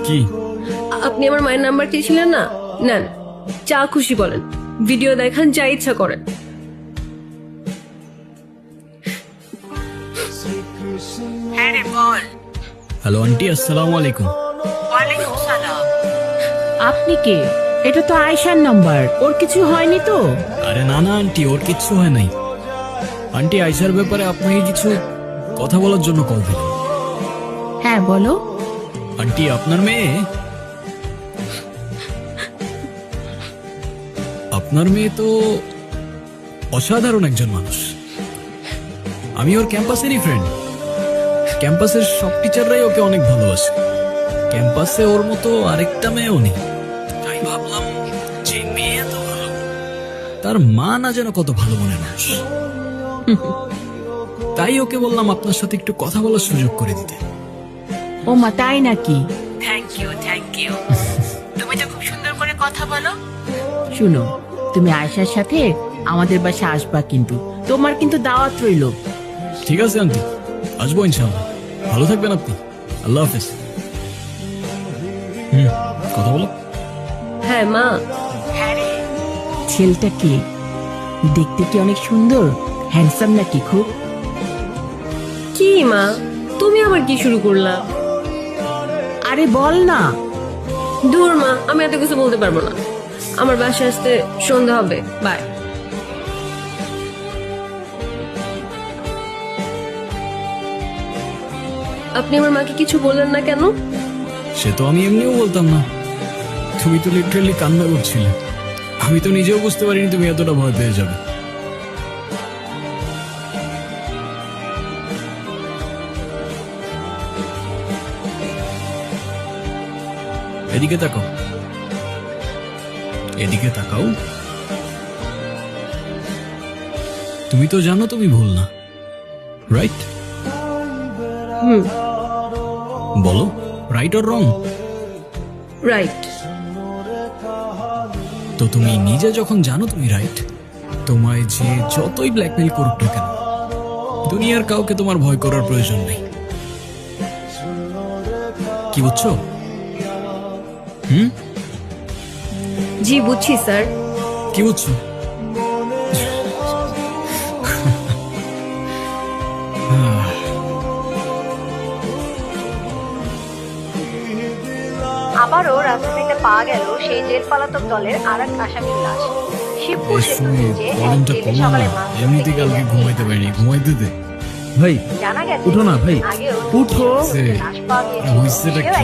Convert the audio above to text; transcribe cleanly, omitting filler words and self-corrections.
কি? আপনি আমার মায়ের নাম্বার চেয়েছিলেন না, নেন, যা খুশি বলেন, ভিডিও দেখান, যা ইচ্ছা করেন। হ্যাঁ রে বল। হ্যালো আন্টি, আসসালামু আলাইকুম। ওয়ালাইকুম সালাম। আপনি কে? এটা তো আয়েশার নাম্বার, ওর কিছু হয়নি তো? আরে না না আন্টি, ওর কিচ্ছু হয় নাই। আন্টি, আয়শার ব্যাপারে আপনাকে কিছু কথা বলার জন্য কল দিলাম। হ্যাঁ বলো। আন্টি, আপনার মেয়ে তো অসাধারণ একজন মানুষ। আমি ওর ক্যাম্পাসেরই ফ্রেন্ড। ক্যাম্পাসের সব টিচাররাই ওকে অনেক ভালোবাসে। ক্যাম্পাসে ওর মতো আরেকটা মেয়েও নেই। তাই ভাবলাম, যে মেয়ে এত ভালো, তার মা না যেন কত ভালো মনের মানুষ। তাই ওকে বললাম আপনার সাথে একটু কথা বলার সুযোগ করে দিতে। ও মা, তাই নাকি? Thank you thank you. তুমি তো খুব সুন্দর করে কথা বলো। শুনো, তুমি আয়েশার সাথে আমাদের বাসায় আসবা, কিন্তু তোমার কিন্তু দাওয়াত রইলো। ঠিক আছে আন্টি, আসবো ইনশাআল্লাহ। ভালো থাকবেন আপনি। আল্লাহ হাফেজ। কথা বলো। হ্যাঁ মা। হ্যাঁ রে, ছেলেটা কে? দেখতে কি অনেক সুন্দর, হ্যান্ডসাম নাকি খুব? কি মা, তুমি আবার কি শুরু করলা? আরে বল না। দূর মা, আমি এত কিছু বলতে পারবো না। আমার বাসায় আসতে সন্ধ্যা হবে, বাই। আপনি আমার মাকে কিছু বললেন না কেন? সে তো আমি এমনিও বলতাম না। তুমি তো লিটারালি কান্না করছিলে। আমি তো নিজেও বুঝতে পারিনি তুমি এতটা ভয় পেয়ে যাবে। এদিকে তাকাও, এদিকে তাকাও। তুমি তো জানো তুমি ভুল না, রাইট? বলো, রাইট অর রং? রাইট। তো তুমি নিজে যখন জানো তুমি রাইট, তোমায় যে যতই ব্ল্যাকমেইল করুক না কেন, দুনিয়ার কাউকে তোমার ভয় করার প্রয়োজন নেই। কি বুঝছো? জি বুঝছি স্যার। কি বুঝছো? আবারও রাজধানীতে পাওয়া গেল সেই জেল পলাতক দলের আর এক আসামির লাশ। শিবপুর সেতুর নিচে এক কলমটা জেলে কমা সকালে না, মাংস এমনিতে থেকে কালকে এক ঘুমাইতে পারিনি, ঘুমাইতে দে। ভাই জানা গেছে উঠো না ভাই, আগেও উঠো। লাশ পাওয়া গিয়েছিল। হইছেটা কি? সেও